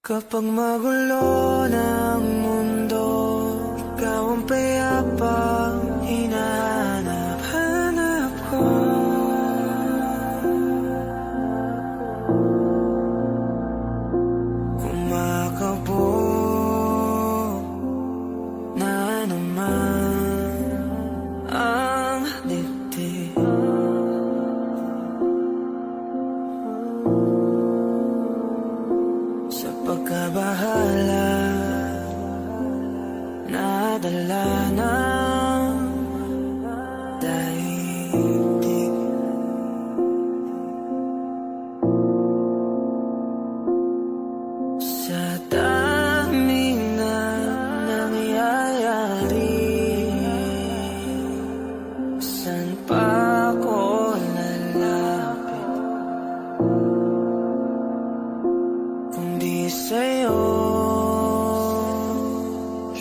Kapag magulo ng mundo, ikaw ang payapang hinahanap-hanap ko. Kumakabog na naman ang dibdib. Sa pagkabahala, nadala ng daigdig. Sa daming na nangyayari, saan pa ako lalapit kundi sa'yo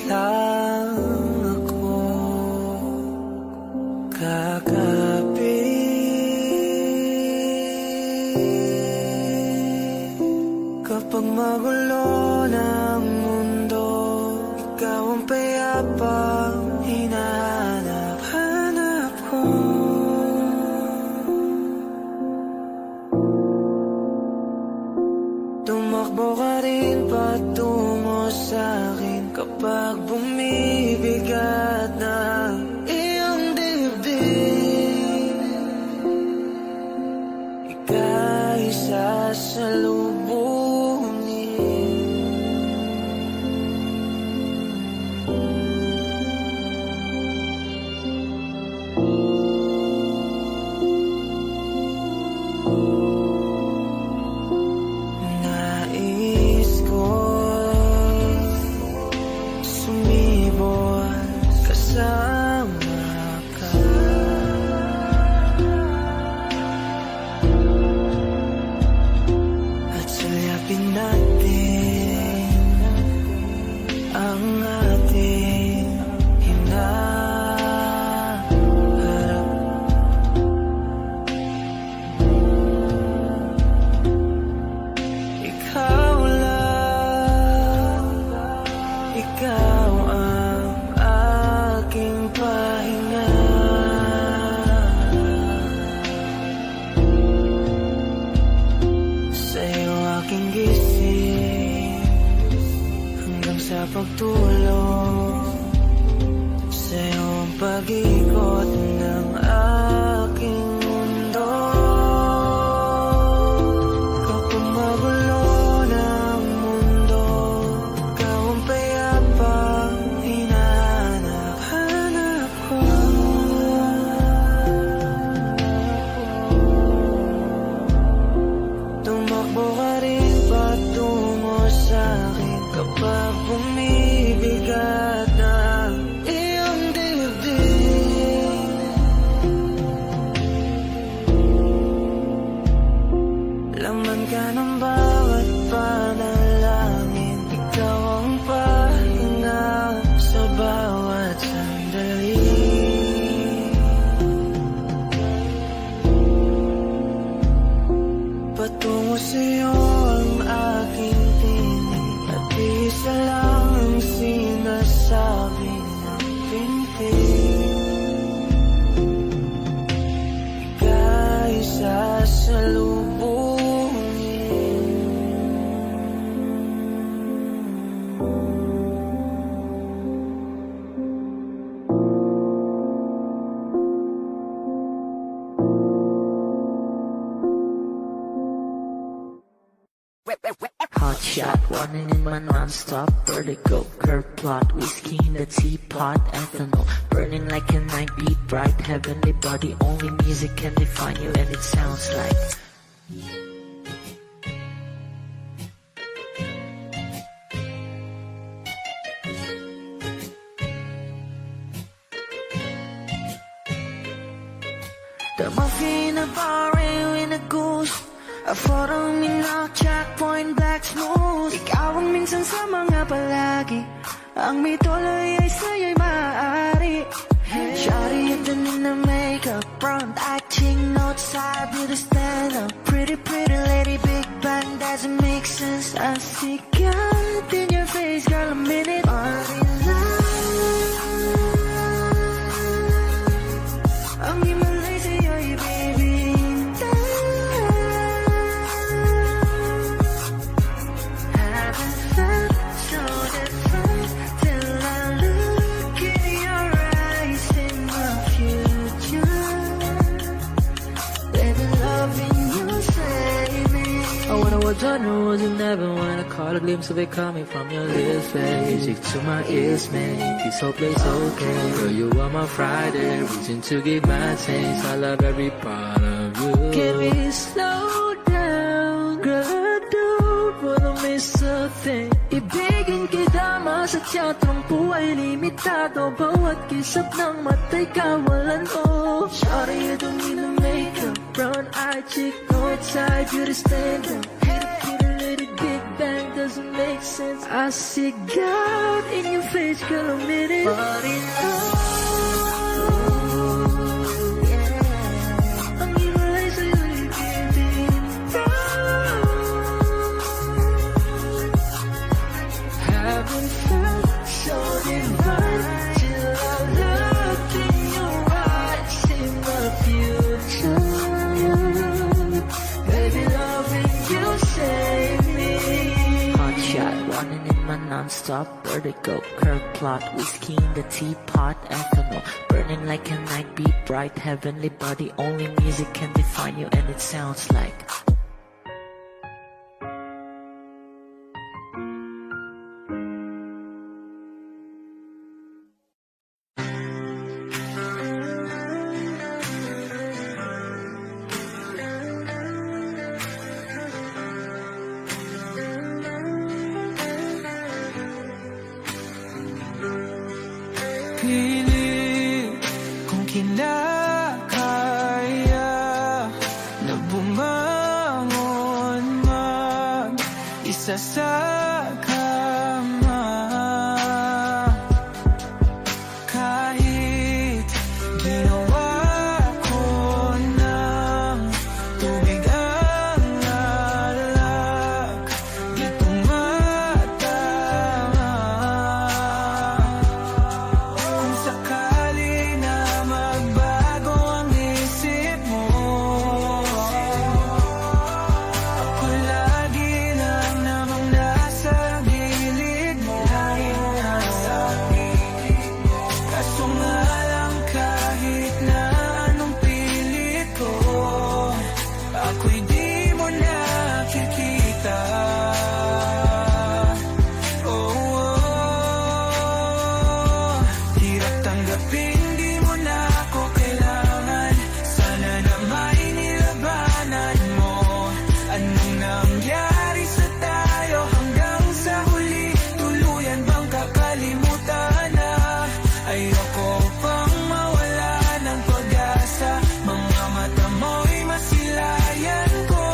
lang ako kakapit. Kapag magulo ng mundo, ikaw ang payapang hinahanap-hanap ko. Tumakbo ka rin patungo sa'kin kapag bumibigat na iyong dibdib. Ika'y sasalubungin. Nais ko sumibol kasama ka. At sulyapin natin ang ating hinaharap. Ikaw lang, ikaw ang aking pahinga. Sa'yo aking gising hanggang sa pagtulog. Sa'yo ang pag-ikot ng aking mundo. Kapag magulo ng mundo, ikaw ang payapang hinahanap-hanap ko. Tumakbo ka rin patungo sa'kin kapag bumibigat na iyong dibdib. Laman ka ng bawat panalangin, ikaw ang pahinga sa bawat sandali. Patungo sa'yo ang aking tinig, at isa lang ang sinasabi ng pintig. Ika'y sasalubungin. Hot shot, running in my non-stop vertigo, curve plot, whiskey in the teapot, ethanol, burning like a night beat, bright heavenly body, only music can define you and it sounds like The mafia in a bar in a goose, a photo me now, checkpoint black smooth. Ikaw ang minsan sa mga palagi, ang may tuloy ay sa'yo'y maaari. Shawty and in the makeup, front acting notes, I do the stand up. Pretty lady, big band doesn't make sense. I see God in your face, girl, a minute. Ang himalay sa'yo, baby. Haven't felt so different till I look in your eyes, in my future. Baby, loving you save me. I wanna watch on the roads and never wanna caught a glimpse of it coming from your lips, babe. Music to my ears, man. This whole place okay. Girl, you are my Friday, reason to give my taste. I love every part of you. Can we slow down, girl? I don't wanna miss a thing. Ibigin kita, sa teatrong buhay limitado. Bawat kisap ng mata'y kawalan mo. Sorry, you don't need no makeup. Brown-eyed chick, no outside, you to stand up. Hit a little big bang, doesn't make sense. I see God in your face, girl, a minute. But in love, yeah. Ang himalay sa'yo, baby. Haven't felt so divine till I look in your eyes, in the future. Baby, loving you save me. Hot shot, running in my non-stop vertigo. Curve plot, whiskey in the teapot, ethanol. Burning like a night, beat bright, heavenly body. Only music can define you, and it sounds like. Pilit kung kinakaya na bumangon mag-isa sa kama. Kahit ginawa ko ng tubig ang alak, di tumatama. Kung sakali na magbago ang isip mo, ako lagi lang namang nasa gilid mo. Kaso nga lang kahit na anong pilit ko, ako'y di mo nakikita. Hirap tanggapin, di mo na ako kailangan. Sana na may nilabanan mo. Anong nangyari sa tayo hanggang sa huli? Tuluyan bang kakalimutan na? Ayoko pang mawala ng pag-asa. Mga mata mo'y masilayan ko.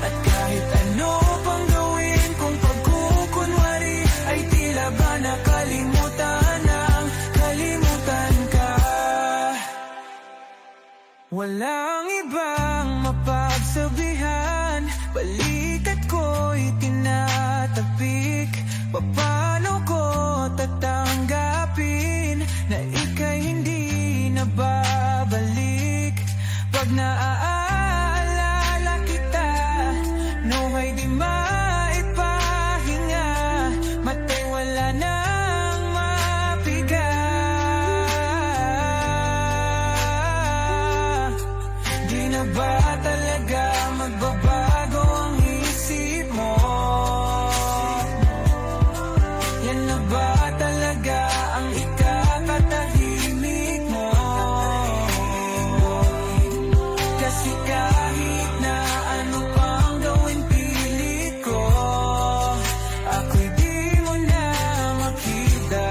At kahit ano pang gawin kung pagkukunwari, ay tila ba nakalimutan ng kalimutan ka. Walang ibang mapagsabihan, balikat ko'y tinatapik. Paano ko tatanggapin na ika'y hindi na babalik? Pag naaalala kita, nawa'y di maipahinga. Mata'y wala nang mapiga. Di na ba talaga magbabago ang isip mo? Yan na ba talaga ang ikakatahimik mo? Kasi kahit na ano pang gawin pilit ko, ako'y di mo na makita.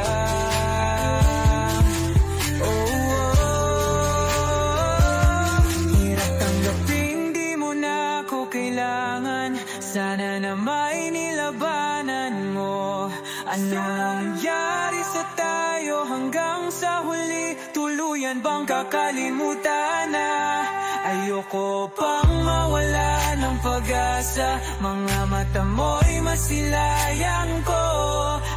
Hirap tanggapin, di mo na ako kailangan. Sana na may nilabanan mo. Ano nangyari sa tayo hanggang sa huli? Tuluyan bang kakalimutan na? Ayoko pang mawala ng pag-asa. Mga mata mo'y masilayang ko.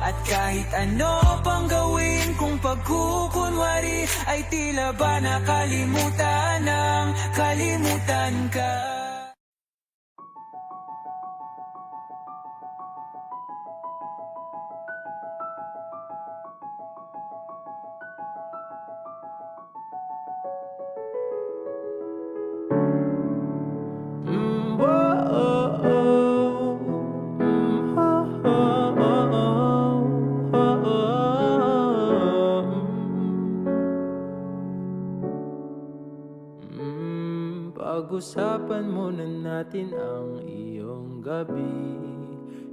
At kahit ano pang gawin kung pagkukunwari, ay tila ba nakalimutan ng kalimutan ka. Pag-usapan muna natin ang iyong gabi.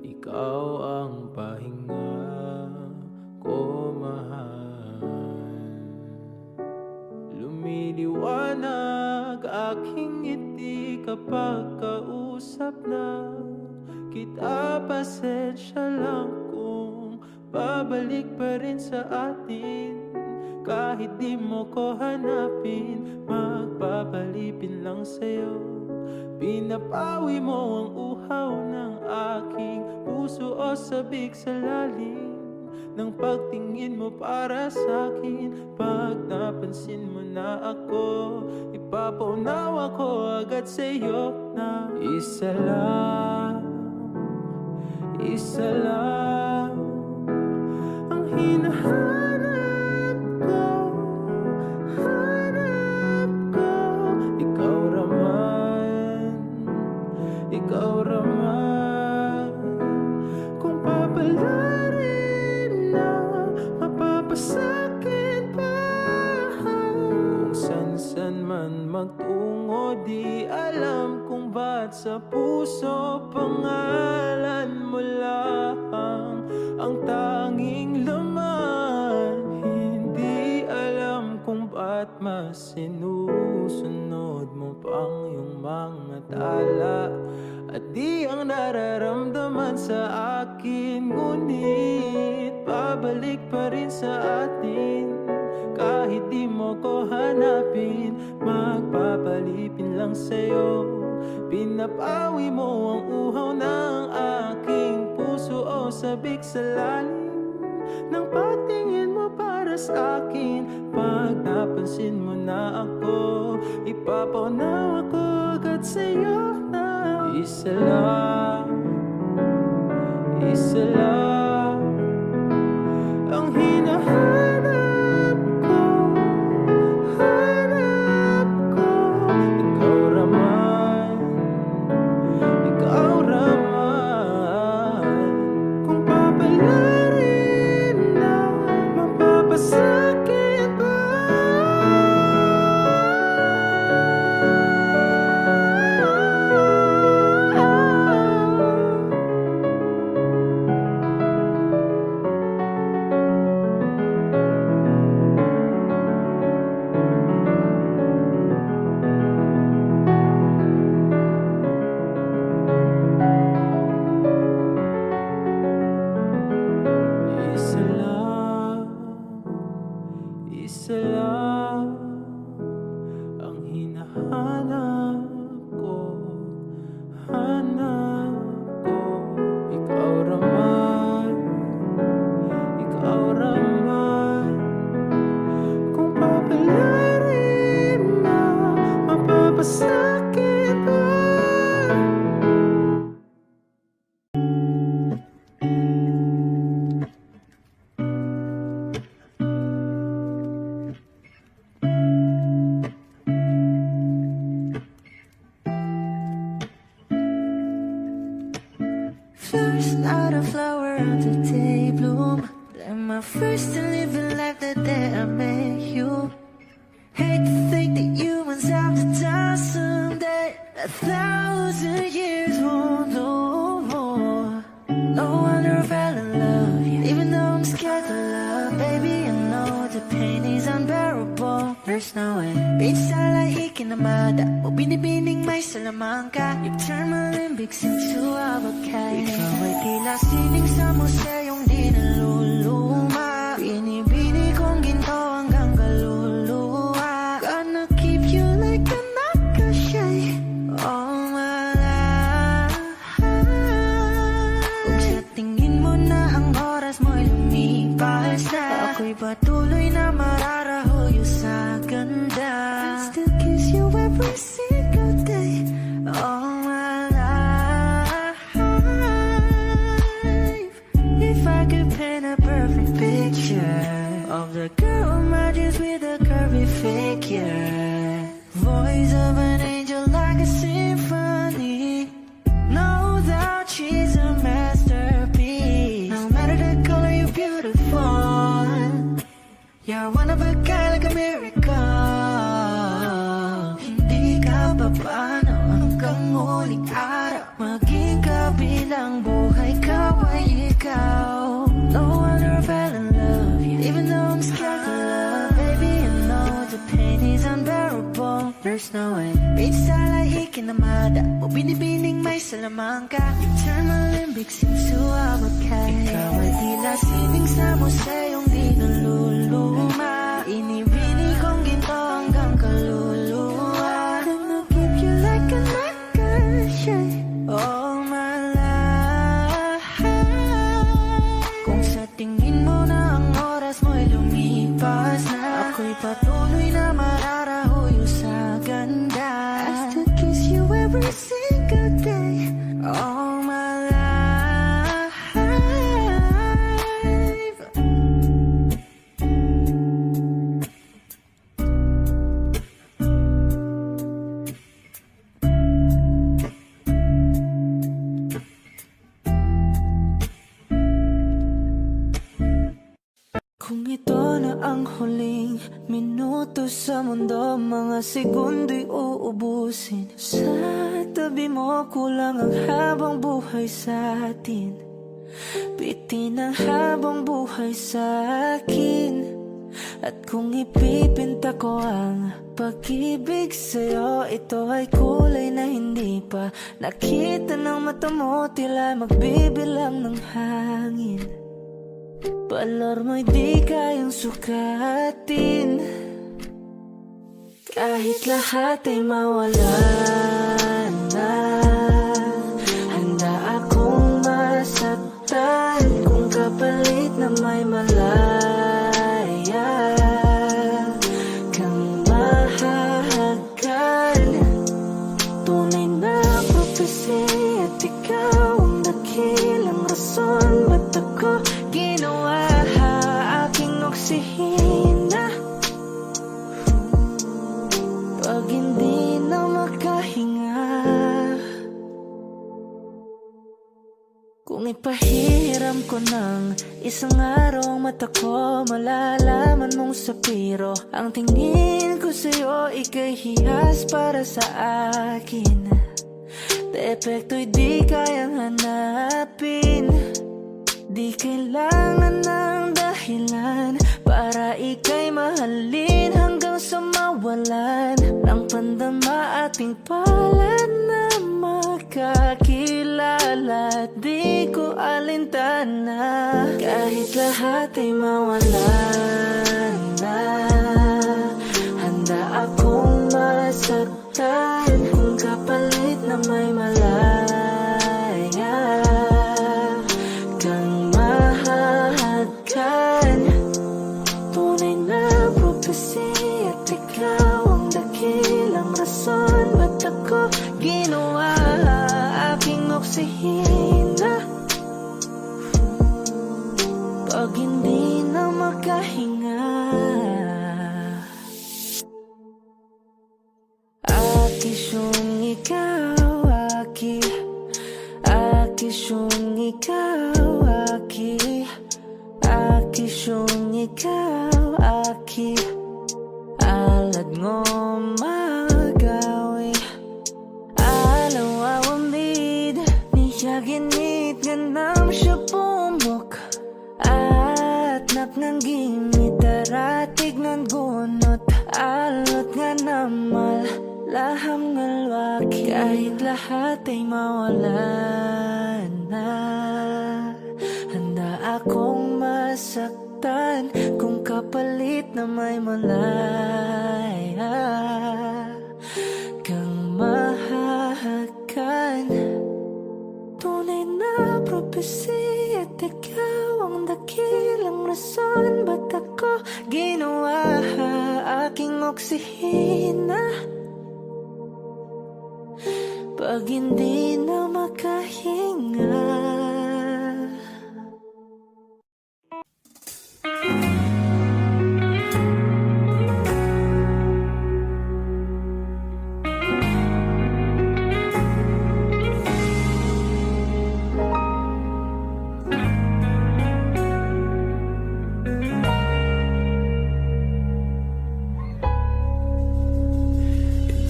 Ikaw ang pahinga ko, mahal. Lumiliwanag aking ngiti kapag kausap na kita. Pasensya lang kung babalik pa rin sa atin. Kahit di mo ko hanapin, magpapalipin lang sa'yo. Pinapawi mo ang uhaw ng aking puso o sabik sa lalim ng pagtingin mo para sa'kin. Pag napansin mo na ako, ipapaunawa ko agad sa'yo na isa lang ang hinahanap ko. Ikaw raman, kung papalarin na mapapasakit pa. Kung san-san man magtungo, di alam kung ba't sa puso pangalan mo lang ang tanging laman. Hindi alam kung ba't mas sinusunod mo pang iyong mga tala. At di ang nararamdaman sa akin, ngunit pabalik pa rin sa atin. Kahit di mo ko hanapin, magpapalipin lang sa'yo. Pinapawi mo ang uhaw ng aking puso o sabik sa lalim ng patingin mo para sa akin. Pag napansin mo na ako, ipapaunawa ko agad sa'yo na isa lang ang hinahanap ko. Ikaw raman, kung papalarin na mapapasakit ba. Isa lang ang hinahanap ko, Ikaw raman, kung papalarin na mapapasakit ba. First, not a flower of the day bloom. Am I first to live a life the day I met you? Hate to think that humans have to die someday. 1,000 years won't know. No wonder I fell in love, yeah. Even though I'm scared to love, baby, I know the pain is unbearable. There's no way. Bitch, salay ikinamada. O binibining may salamangka. You turn my limbics into avocado. Ikaw ay tila sining sa museong di naluluma. Binibini kong ginto hanggang kaluluwa. Gonna keep you like a Ako'y patuloy na mararahoyo sa ganda. I'll still kiss you every single day all my life. If I could paint a perfect picture of the girl matches with a curvy figure, voice of an angel like a symphony. No doubt she's a masterpiece. No matter the color, you're beautiful. You're one of a kind, like a miracle. Hindi ka papaano hanggang muling araw. Maging kabilang buhay ka ay ikaw. No wonder I fell in love you, even though I'm scared to love. Baby, I know the pain is unbearable. There's no way. Bitch, salay ikinamada o binibining may salamangka. Eternal limbic seems to abakay. Ikaw ay tila sining sa museyong di naluluma. Inibini kong ginto hanggang kaluluwa. Gonna keep you like a shade all my life. Kung sa tingin mo na ang oras mo'y lumipas na, ako'y patuloy na mararahoyo sa ganda. I still kiss you every single day all my life. Kung ito na ang huling minuto sa mundo, mga segundo'y uubusin. Sa tabi mo kulang ang habang buhay sa atin. Bitin ang habang buhay sa akin. At kung ipipinta ko ang pag-ibig sa'yo, ito ay kulay na hindi pa nakita ng mata mo, tila magbibilang ng hangin. Balor mo'y di kayang sukatin. Kahit lahat ay mawala na, handa akong masaktan kung kapalit na may malaya kang mahahagan. Tunay na prophecy at ikaw ang dakilang rason ba't ako ginawa aking oksihina. Pag hindi na makahinga, kung ipahiram ko ng isang araw ang mata ko, malalaman mong sapiro ang tingin ko sa'yo, ika'y hiyas para sa akin. Depekto'y di kayang hanapin. Di kailangan ng dahilan para ika'y mahalin hanggang sa mawalan ng pandama ating palad na makakilala. Di ko alintana kahit lahat ay mawalan na, handa akong masaktan kung kapalit na may malaya kang mahahagan. Tunay na prophecy at ikaw ang dakilang rason ba't ako ginawa aking oksihina. Pag hindi na makahinga, akisyong ikaw, akisyong ikaw, akisyong ikaw, alad ngo magawi, alaw awamid, niyaginit ganam siya pumok, at naknanggimit aratig ng gunot, alot nga namal, laham ngalwaki. Kahit lahat ay mawalan na, handa akong masaktan kung kapalit na may malaya kang mahahagan. Tunay na prophecy at ikaw ang dakilang rason ba't ako sisihina pag hindi na makahinga.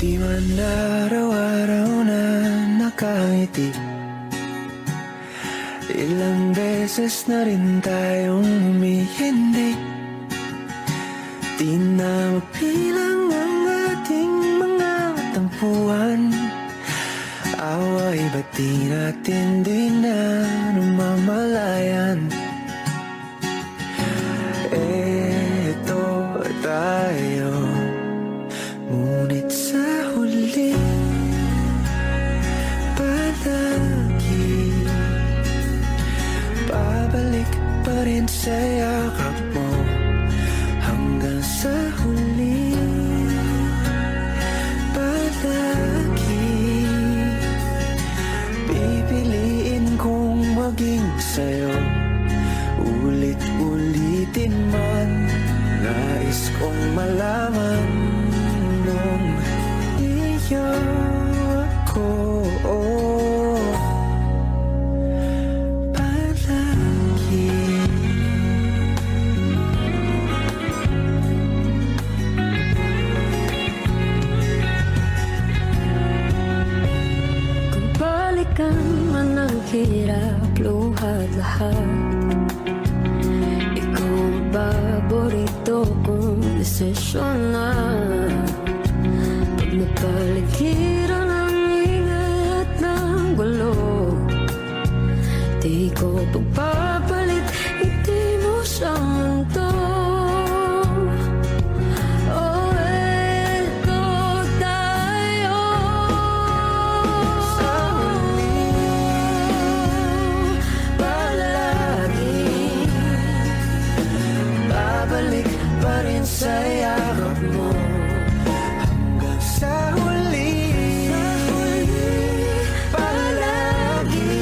Di man araw-araw na nakangiti, ilang beses na rin tayong humihindi. Di na mapilang ang ating mga tampuhan, away ba't di natin di na namamalayan? Eto tayo, ngunit sa huli palagi babalik pa rin sa yakap mo. Hanggang sa huli palagi pipiliin kong maging sa'yo. Ulit-ulitin man, nais kong malaman nung iyo ako palagi. Kung balikan man ang hirap, luha lahat, ikaw ang paborito kong desisyon na. Pag napaligiran ang ingay at ng gulo, di ko pagpapalit, hindi mo sa mundo. Oh, eto tayo Sa huli palagi, babalik pa rin sa yakap mo. Hanggang sa huli palagi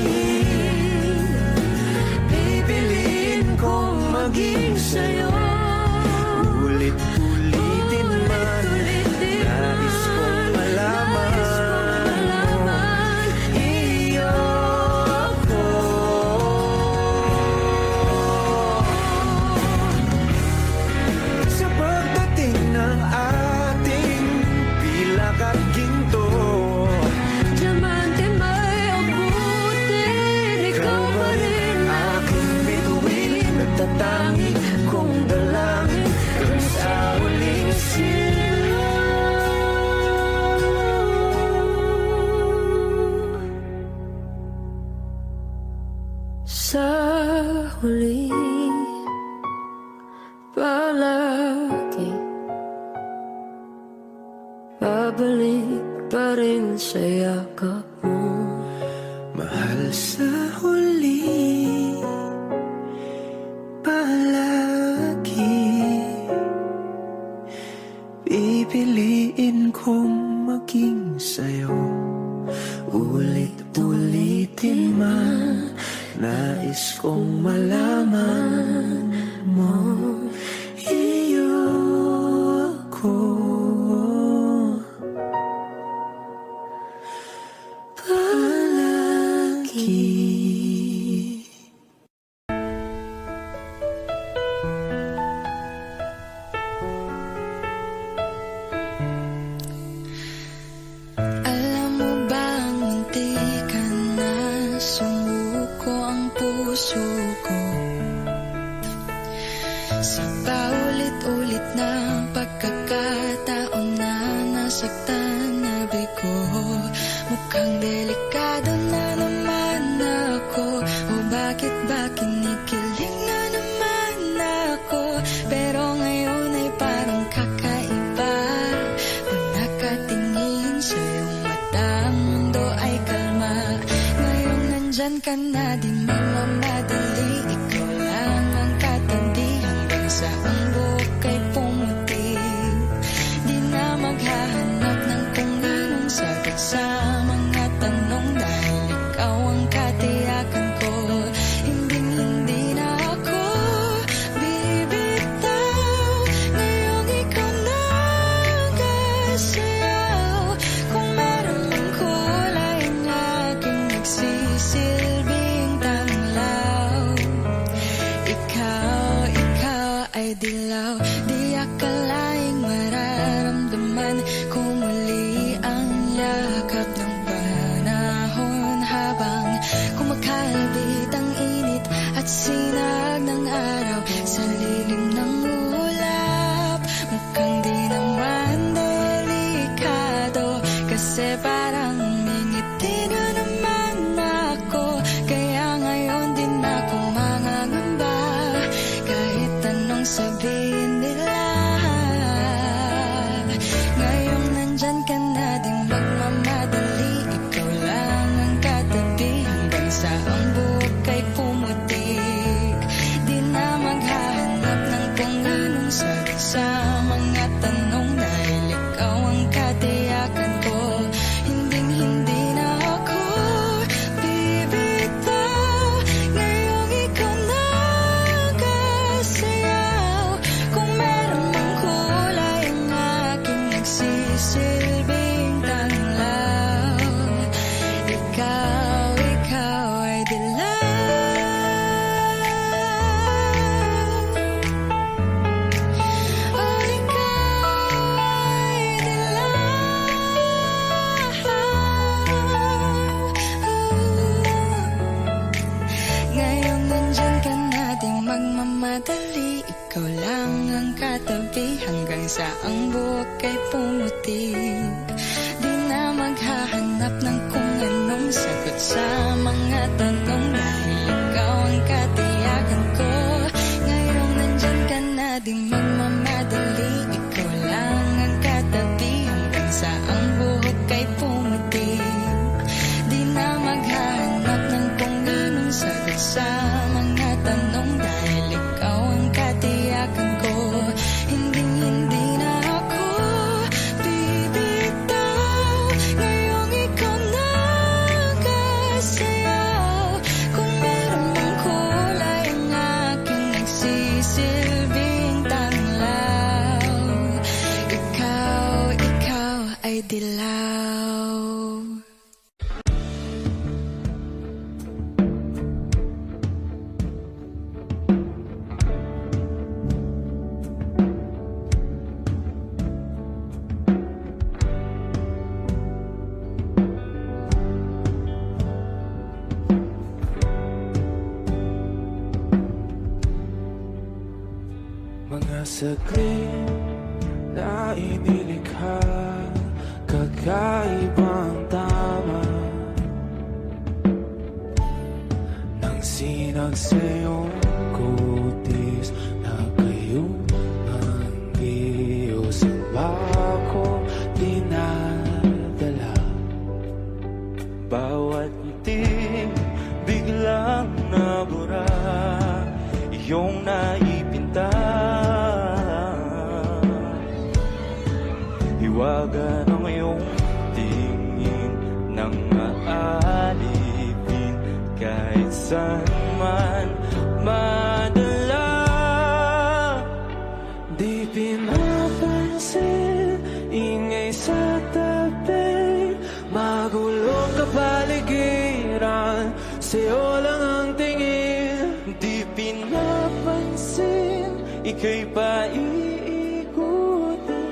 pipiliin kong maging sa'yo. Ulit-ulitin man, nais kong malaman iyo ako. Sa pagdating ng ating pilak at ginto, diamante may abutin, ikaw pa rin aking bituin, nagtatanging kong dalangin hanggang sa huling sa huli palagi, babalik pa rin sa yakap mo. mahal. Sa huli palagi pipiliin kong maging sa'yo. Ulit-ulitin man, nais kong malaman mo iyo ako palagi. Alam mo bang hindi ka na sumuko ang puso ko? Sa paulit-ulit na pagkakataon na nasaktan na bigo, mukhang delikado na naman ako. O bakit ba kinikilig na naman ako? Pero ngayon ay parang kakaiba. Pag nakatingin sa iyong mata, ang mundo ay kalma. Ngayong nandyan ka na, di mamadali. Ikaw lang ang katabi hanggang sa ang buhok ay pumuti. Di na nagmamadali, ikaw lang ang katabi hanggang sa ang buhok ay pumuti. Di na maghahanap ng kung anong sagot sa mga tanong dahil ikaw ang katiyakan ko. Ngayong nandyan ka na di magmamadali, ikaw lang ang katabi hanggang sa ang buhok ay pumuti. Di na maghahanap ng kung anong sagot sa mga tanong dahil ikaw ang katiyakan ko. Hindi na ako bibitaw, ngayong ikaw nagkasayaw. Kung meron mang kulay ang aking nagsisilbing tanglaw, ikaw ay dilaw. Mga saglit na inilikha, kakaibang tama nang sinag sa iyong kutis na kayo ng Diyos ang bako dinadala. Bawat ngiti biglang nabura, iyong naipinta. Hiwaga ng iyong tingin nang maalipin kahit saan man madala. Di pinapansin, ingay sa tabi, magulong kapaligiran, sa'yo lang ang tingin. Di pinapansin, ika'y paiikutin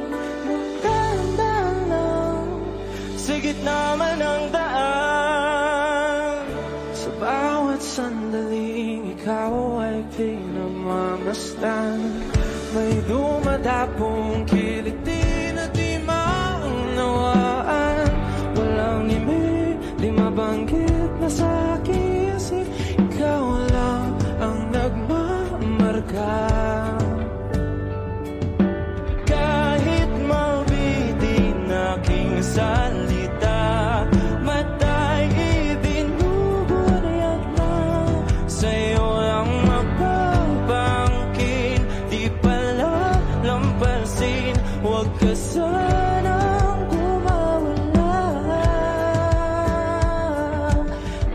ng dahan-dahan lang sa gitna man ng daan. Sa bawat sandaling ikaw ay pinamamasdan, may dumadapong kilig di na di maunawaan. Walang imig, di mabanggit na sa aking isip, ikaw lang ang nagmamarka. Kahit mabitin aking salita, mata'y ibinubunayat na sa'yo ang mapapangkin. Di pala lampasin, huwag ka sanang kumawala.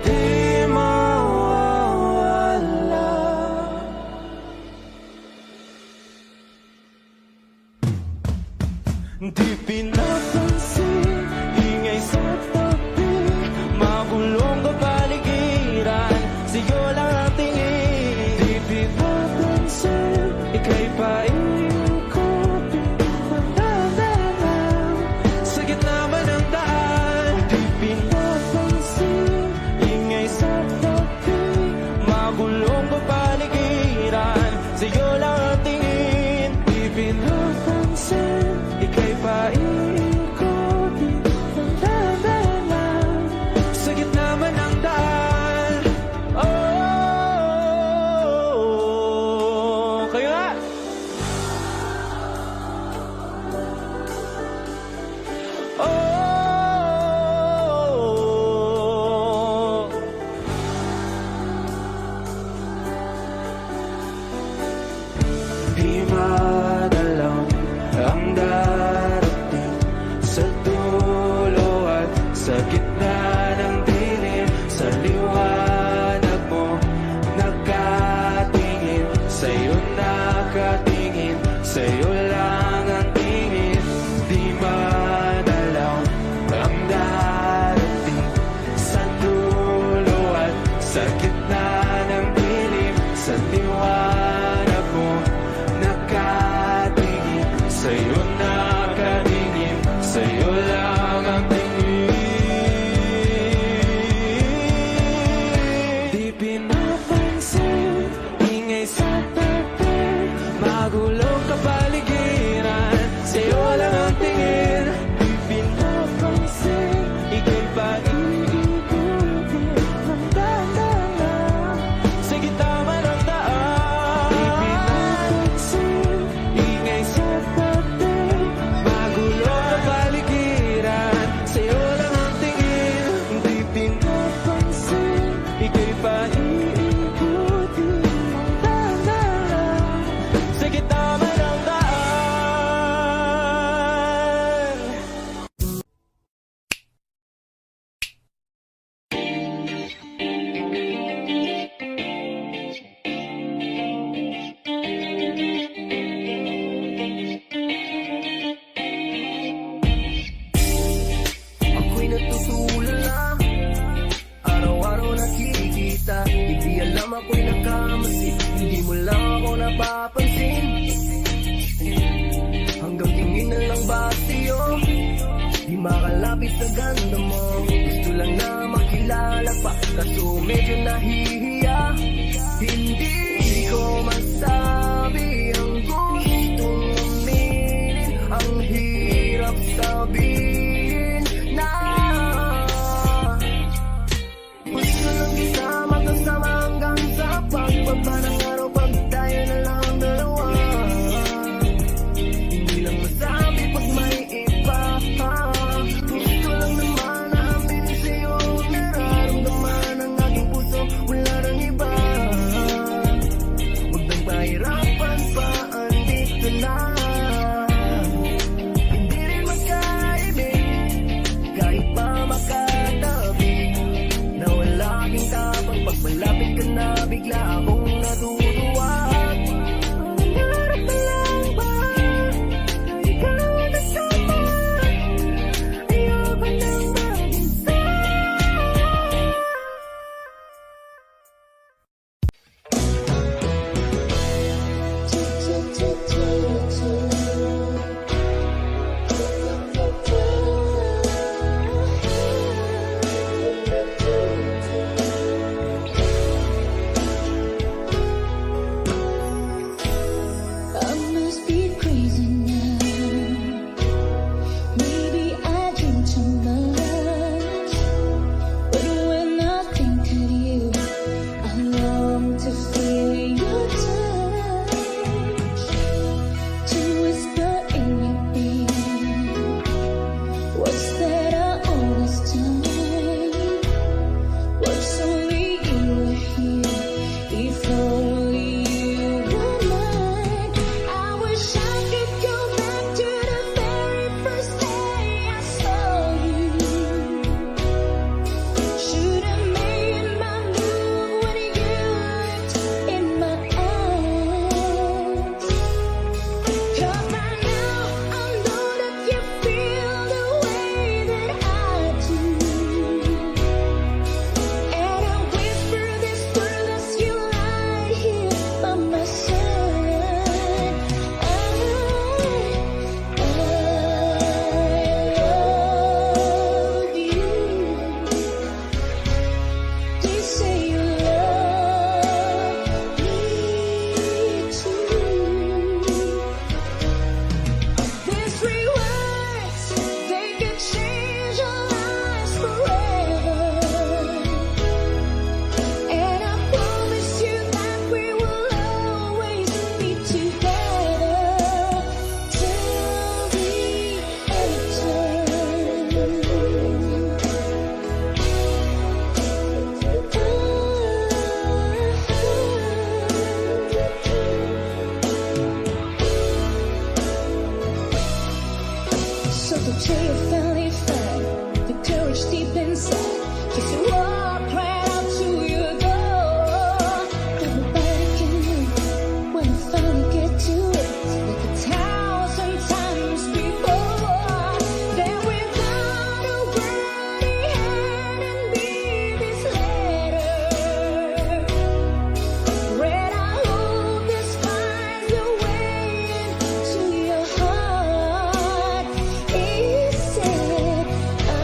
Di mawawala. Di pinapansin, ingay sa tabi, magulong kapaligiran, sa'yo lang ang tingin. Di pinapansin, ika'y paikutin ng dahan-dahan sa gitna man ng daan. Di pinapansin, ingay sa tabi, magulong kapaligiran, sa'yo lang ang tingin. Di pinapansin, ika'y paikutin ng dahan-dahan sa gitna man ng daan. Oh, kayo nga! Oh, di madalaw ang darating sa dulo at sa gitna ng dilim. Sa liwanag mo nakatingin, sa'yo nakatingin, sa'yo lang ang tingin. Di madalaw ang darating sa dulo at sa gitna ng dilim. Sa liwanag mo nakatingin, sa'yo nakatingin, sa'yo lang ang tingin. Di pinapansin, ingay sa tabi, Magulong kapaligiran, sa'yo lang ang tingin. Di pinapansin, ika'y paikuti ng dahan-dahan. Sa gitama ng daan, di pinapansin, ingay sa dating. Magulong kapaligiran, sa'yo lang ang tingin. Di pinapansin, ika'y paikuti ng dahan-dahan. Sa gitama ng daan. Ako'y natutulala, araw-araw nakikita. Hindi alam ako'y nakamasi, hindi mo lang ako napapansin. Hanggang tingin na lang ba sa'yo, di makalapit sa ganda mo. Gusto lang na makilala pa, kaso medyo nahihiya. Hindi ko masabi ang gustong aminin, ang hirap sabihin na gusto lang isama kasama hanggang sa pagbaba ng araw, pag tayo na lang ang dalawa. Hindi lang masabi pag may iba. Gusto lang naman namin sa'yo ang nararamdaman ng aking puso, wala nang iba. Huwag nang mahirapan pa, andito na. Hindi rin magkaibig, kahit pa makatabi. Na wala aking tapang, pag malapit ka na, bigla akong natutuwa. Nangarap na lang ba na ikaw ang kasama? Ayoko nang mag-isa. I must be crazy now. Maybe I drink too much. But when I think of you, I long to feel your touch, to whisper in your ear words that are all this time. Words only you were here. If only you were mine. I wish I could go back to the very first day I saw you. Should have made my move when you looked in my eyes. 'Cause by now I know that you feel the way that I do. And I whisper this word as you lie here by my side. I love you. Please say you love me too. These three words, they could change our lives forever. And I promise you that we will always be together till the So the day you finally find the courage deep inside, just to walk right out to your door. That nobody can hear when you finally get to it. Like 1,000 times before, that without a word he handed me this letter. Read, I hope this finds a way into your heart. He said, I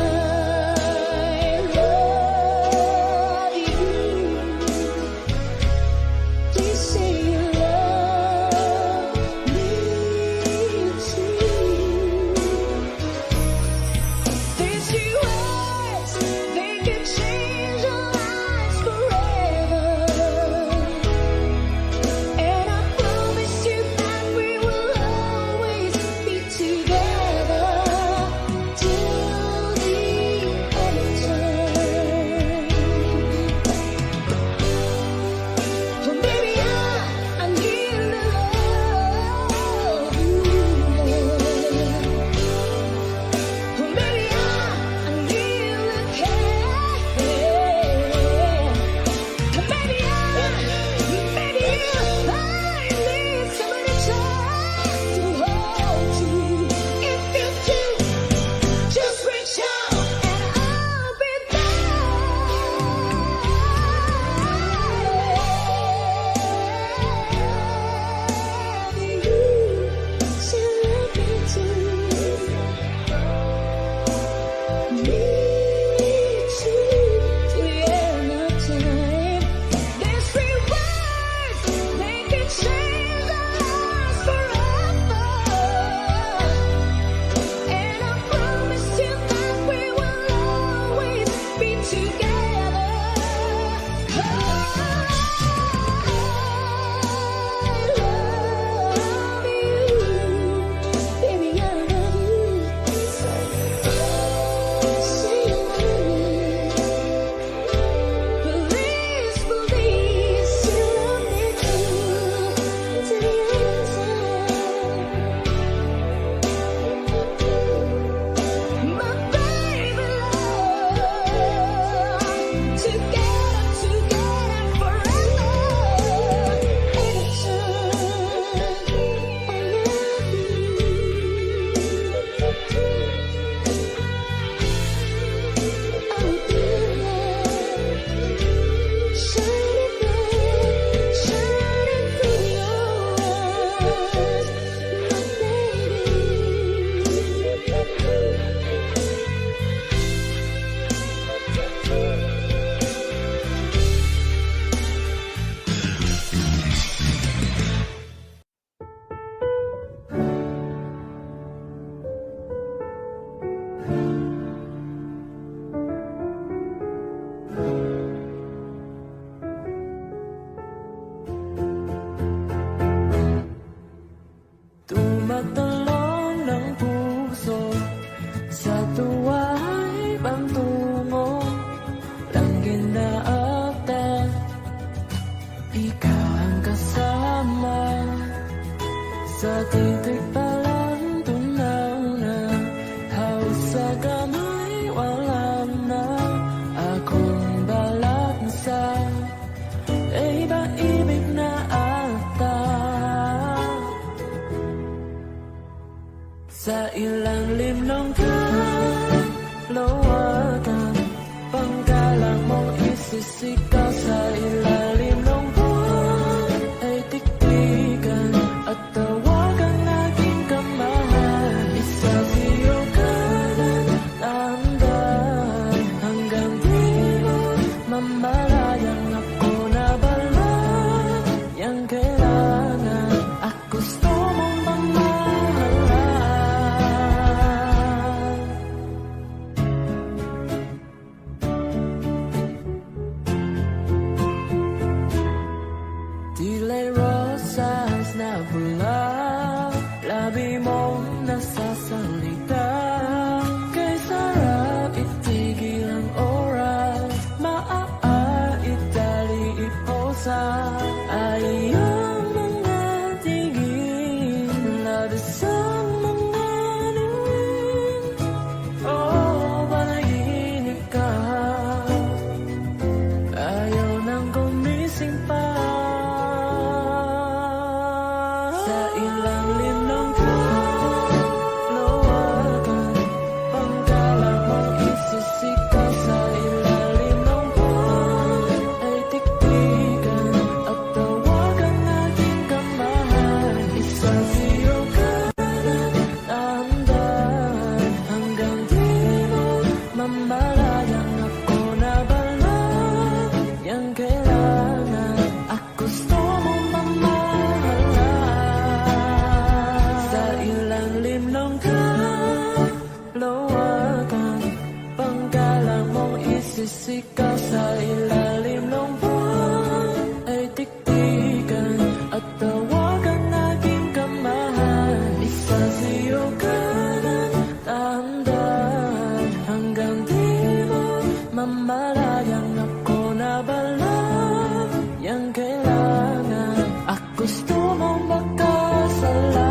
love Sa titik pa lang tunaw na hawak sa kamay wala na akong balat na sa iba-ibig na ata. Sa ilalim ng kalawakan panggalang mong isisikaw. Sa ilalim ng buwan ay tiktikan at tawagan aking kamahal. Isa siyo kanan tandaan hanggang di mo mamalayang ako na bala yang kailangan. At gusto mong mamahalan. Tila'y rosas na bula, labi mong nasasalita. Kay sarap itigil ang oras, maaitali iposa. Ayang mga tingin, labis ang mga niwin. Oh, panaginip ka, ayaw nang gumising pa. Sa ilalim ng kalawakan panggalang mong isisikaw. Sa ilalim ng buwan ay tiktikan at tawagan aking kamahal. Isa siyo kanan tandaan hanggang di mo mamalayang ako na bala yang kailangan. At gusto mong mamahalan. Sa ilalim ng kalawakan panggalang mong isisikaw. Sa ilalim ng buwan ay tiktikan at tawagan aking kamahal. Isa siyo kanan tandaan hanggang di mo mamalayang ako na bala yang kailangan. At gusto mong makasalan.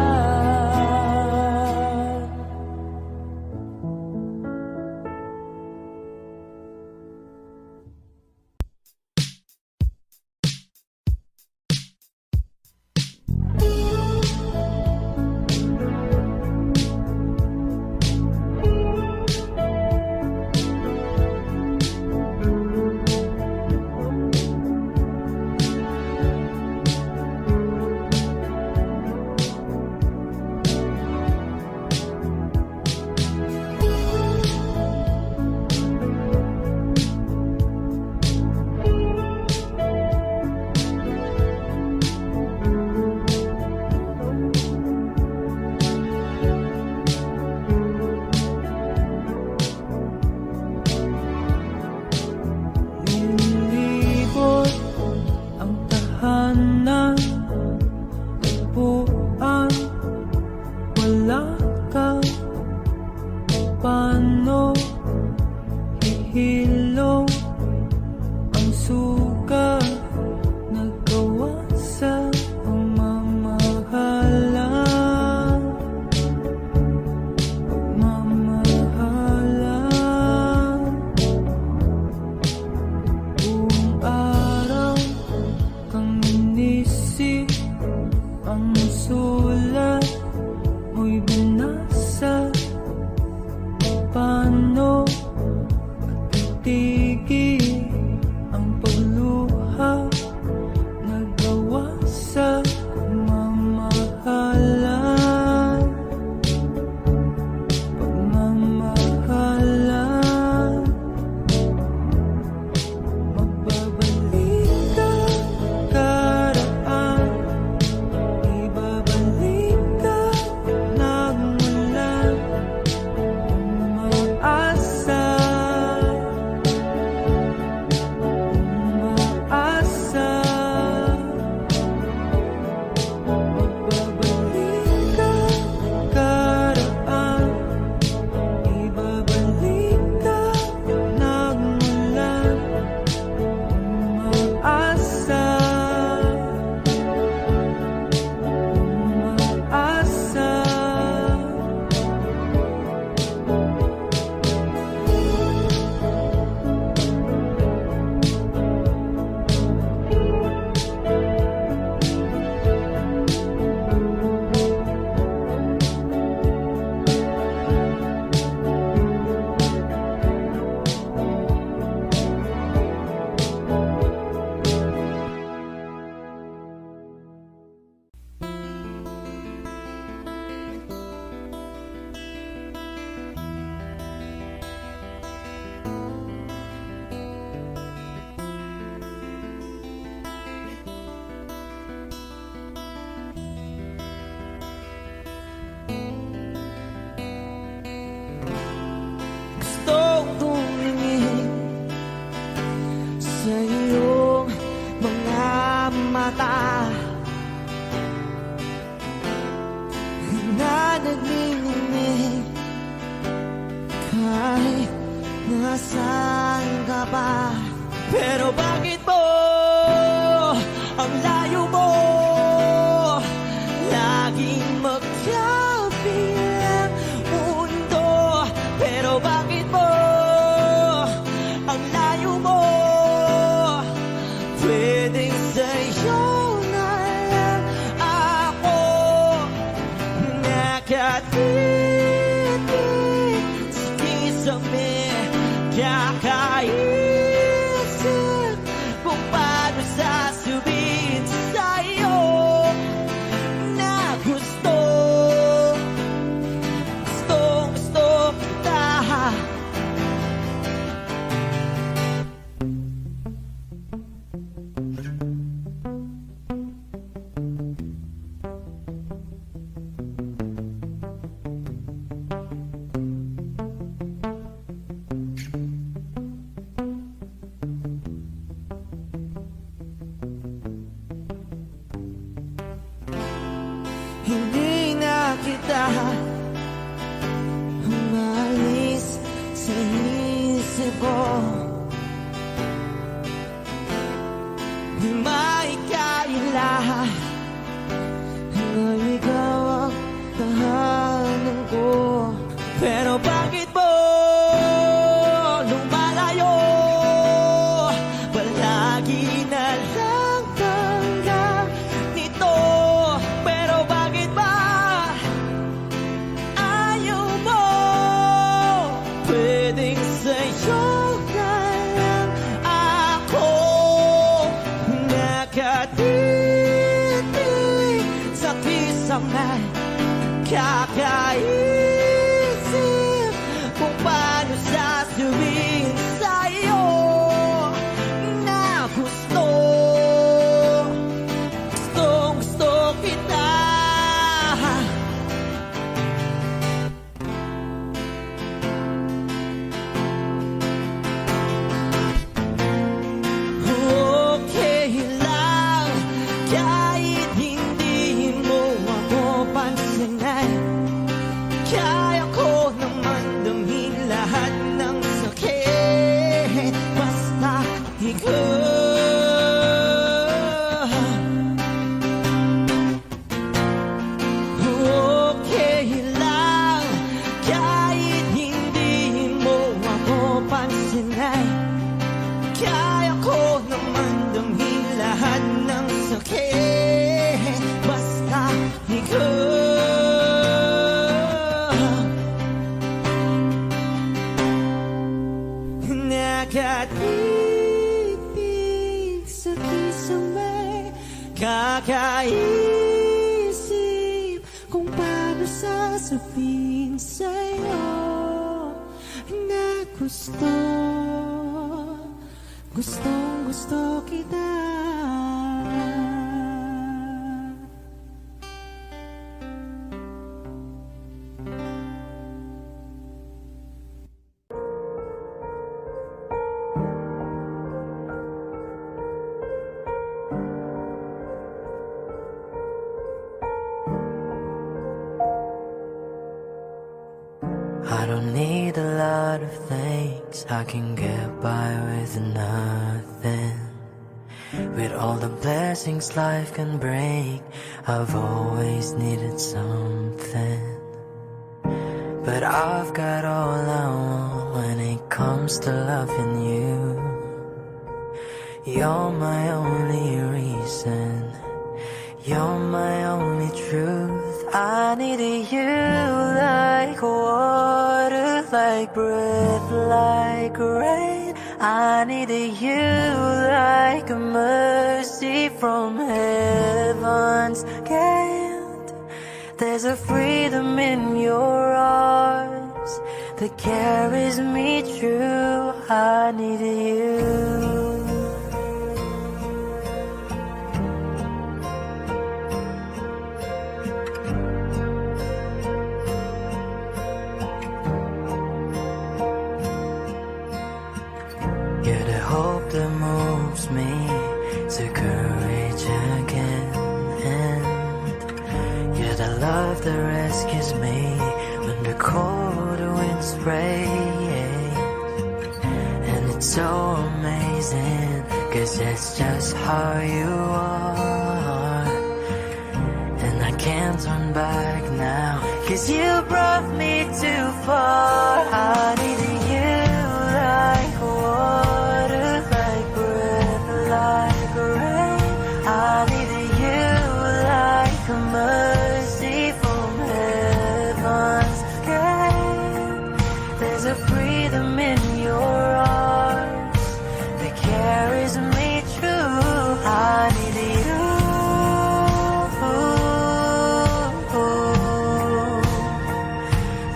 nagniningning kahit nasaan ka pa. Pero bakit mo ang layo mo laging magkabilang mundo? Pero bakit mo ang layo mo pwedeng sa'yo na lang ako nakatitig sa kisame, kakaisip kung paano sasabihin sa'yo na gustong gusto kita. Hindi na kita umalis sa isip ko. Di maikaila na ikaw ang tahanan ko. Pero bakit mo lumalayo? Palagi na lang tanda nito. Pero bakit ba ayaw mo? Pwedeng sa'yo na lang ako nakatitig sa kisame, kakaisip kung paano sasabihin sa'yo na gustong gusto kita. Okay lang kahit hindi mo ako pansinin. Kaya ko naman damhin lahat ng sakit basta ikaw. Okay lang kahit hindi mo ako pansinin. Kaya ko naman damhin lahat ng sakit basta ikaw. Nakatitig sa kisame, kakaisip kung paano sasabihin sa'yo na gustong kita. I don't need a lot of things, I can get by with nothing. With all the blessings life can bring, I've always needed something. But I've got all I want when it comes to loving you. You're my only reason, you're my only truth. I needed you like water, like breath, like rain. I needed you like a mercy from heaven's gate. There's a freedom in your arms that carries me through. I needed you. You're the hope that moves me to courage again, and you're the love the rescues me when the cold winds spray. And it's so amazing, 'cause that's just how you are. And I can't turn back now, 'cause you brought me too far. I needed you like water, like breath, like rain. I needed you like a mercy from heaven's gate. There's a freedom in your arms that carries me through. I needed you.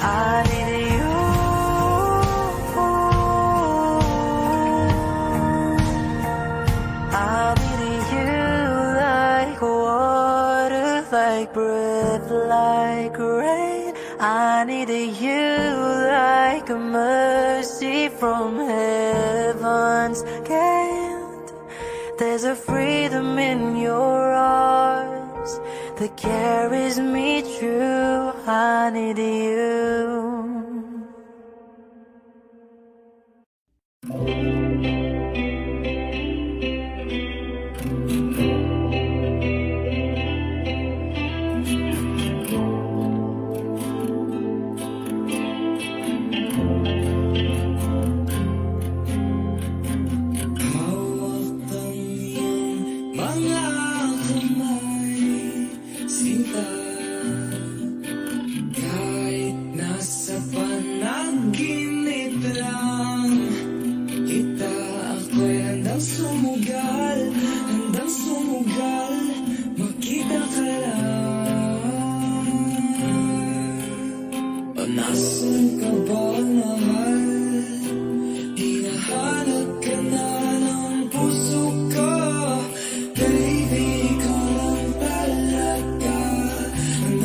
I needed you. I needed you like water, like breath, like rain. I needed you like a mercy from heaven's gate. There's a freedom in your arms that carries me through. I need you. Kahit nasa panaginip lang kita, ako'y handang sumugal, makita ka lang. O nasan ka ba, mahal? Hinahanap ka na ng puso ko. Baby, ikaw lang talaga ang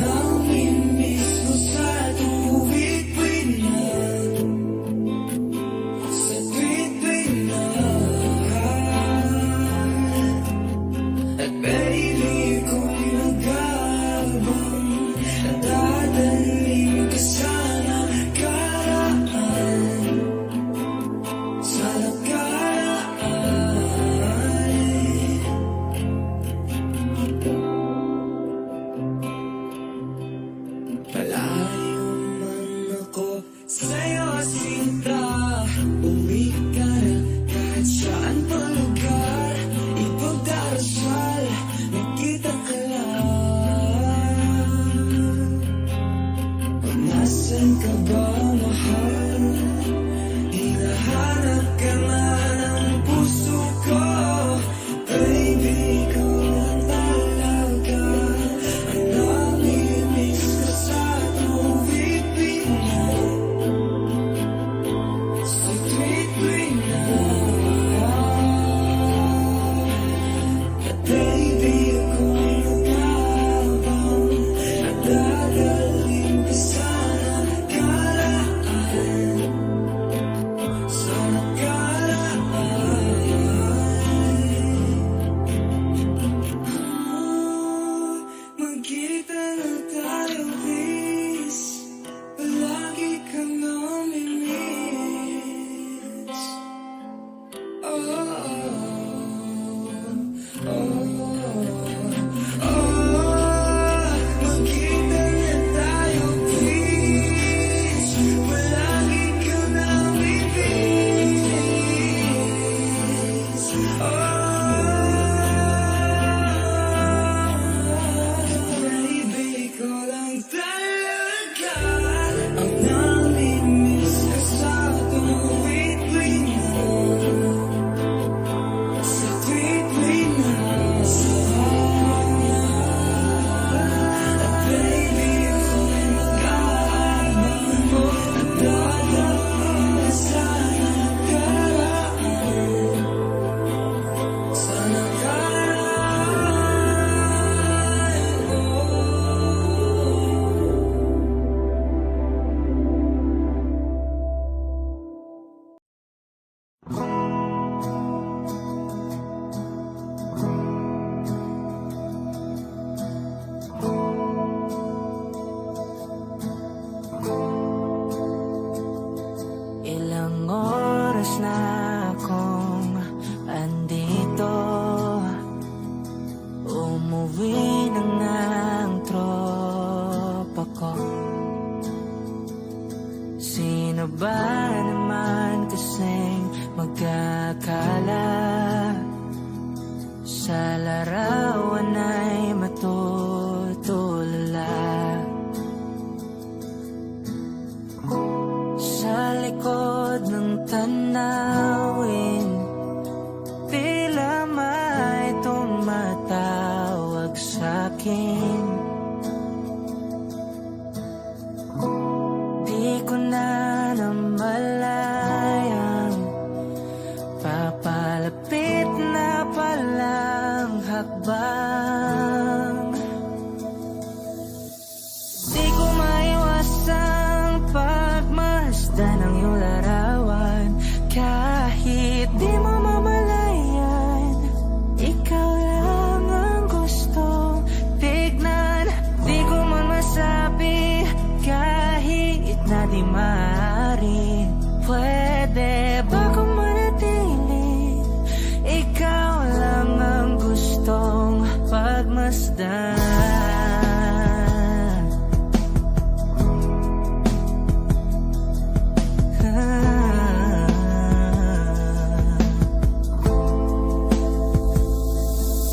akin. Di ko na namalayang papalapit na palang hakbang. Di ko maiwasang pagmasdan ng iyong larawan. Kahit di mo mamalayan, ikaw lang ang gustong tignan. Di ko man masabi kahit na di maaari. Pwede ba kung manatili? Ikaw lang ang gustong pagmasdan.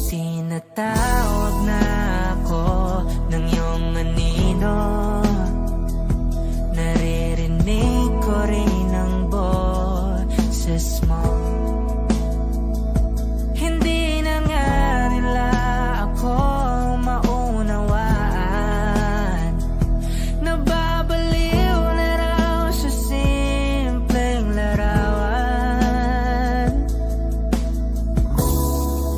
Tinatawag na ako ng iyong anino. Naririnig ko rin ang boses mo. Hindi na nga nila ako maunawaan. Nababaliw na raw sa simpleng larawan.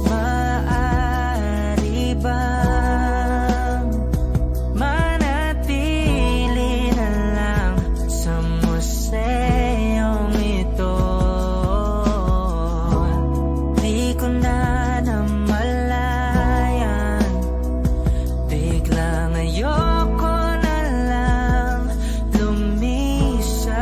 Maaari bang manatili na lang sa museyong ito? Di ko na namalayan, biglang ayoko na lang lumisan.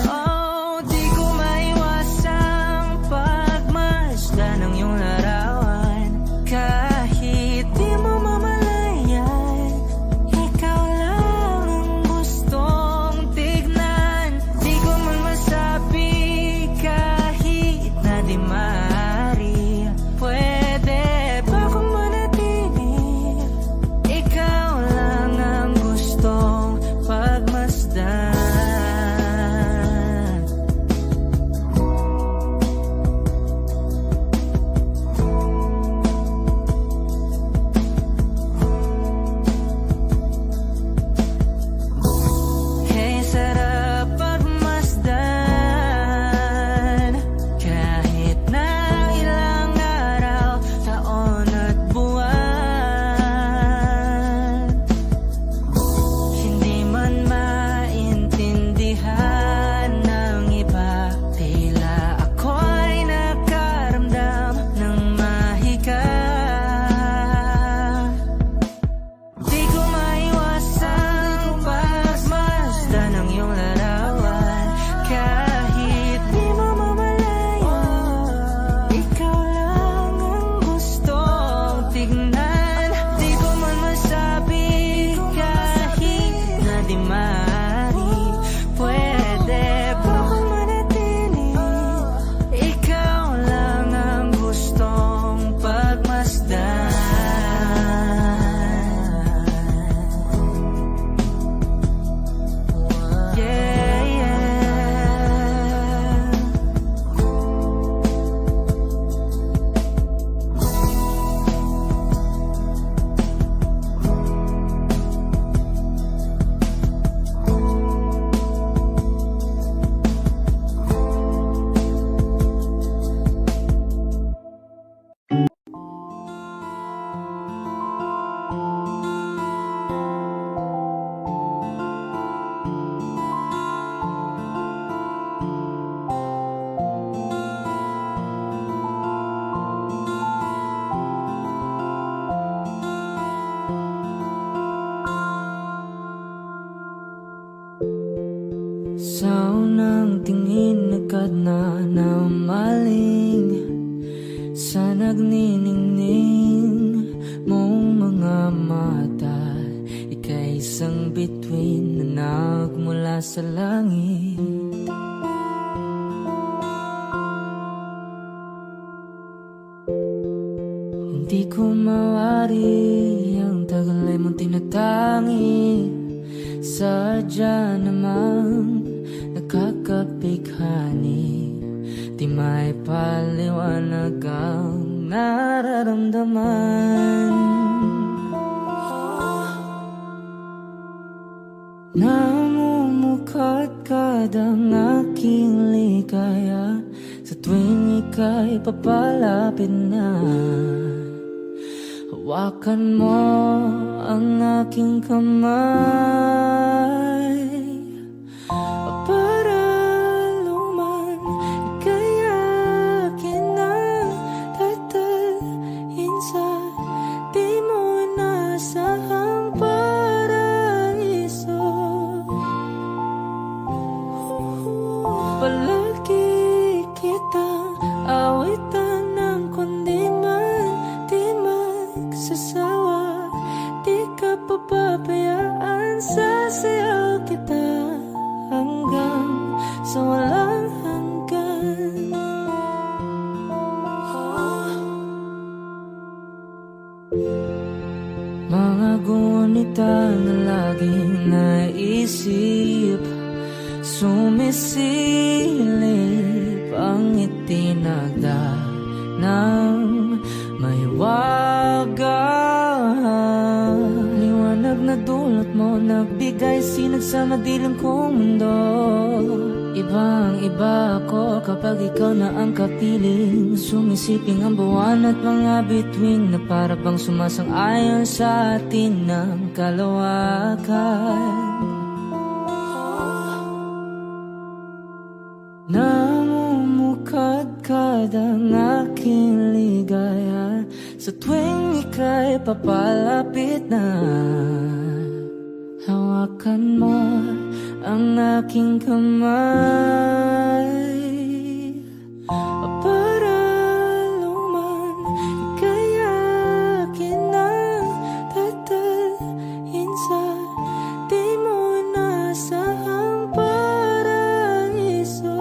Oh, di ko maiwasang pagmasdan ng iyong larawan. Kahit di mo mamalayan, ikaw lang ang gustong tignan. Di ko man masabi kahit na di maaari. Pwede ba kung manatili? Ikaw lang ang gustong pagmasdan. Kay sarap pagmasdan, kahit na ilang araw, taon at buwan. Hindi man maintindihan ng iba, tila ako'y nakaramdam ng mahika. Di ko maiwasang pagmasdan ng iyong larawan. Kahit di mo mamalayan, ikaw lang ang gustong tignan. Di ko man masabi kahit na di maaari. Pwede ba kung manatili? Ikaw lang ang gustong pagmasdan. Yeah, yeah. Sa unang tingin agad na namaling sa nagniningning mong mga mata. Ika'y isang bituin na nagmula sa langit. Hindi ko mawari ang tagal ay mong tinatangi. Sadya namang nakakapighani. Di may paliwanag ang nararamdaman. Namumukadkad ang aking ligaya sa tuwing ika'y papalapit na. Hawakan mo ang aking kamay para luman ika'y akin ang tatalhin sa di mo inasahang paraiso. Palagi kitang awitan ng kundi man di magsasawa. Di ka papabayaan, sasayaw kita hanggang sa walang hanggan. Mga gunita na laging naisip, sumisilip ang itinagda ng mahiwagang liwanag na dulot mo, nagbigay sinag sa madilim kong mundo. Ibang iba ako kapag ikaw na ang kapiling, sumisiping ang buwan at mga bituin na para bang sumasang-ayon sa atin ng kalawakan. Namumukadkad ang aking ligaya sa tuwing ika'y papalapit na. Hawakan mo ang aking kamay para luman ika'y akin ang tatalhin sa di mo inasahang paraiso.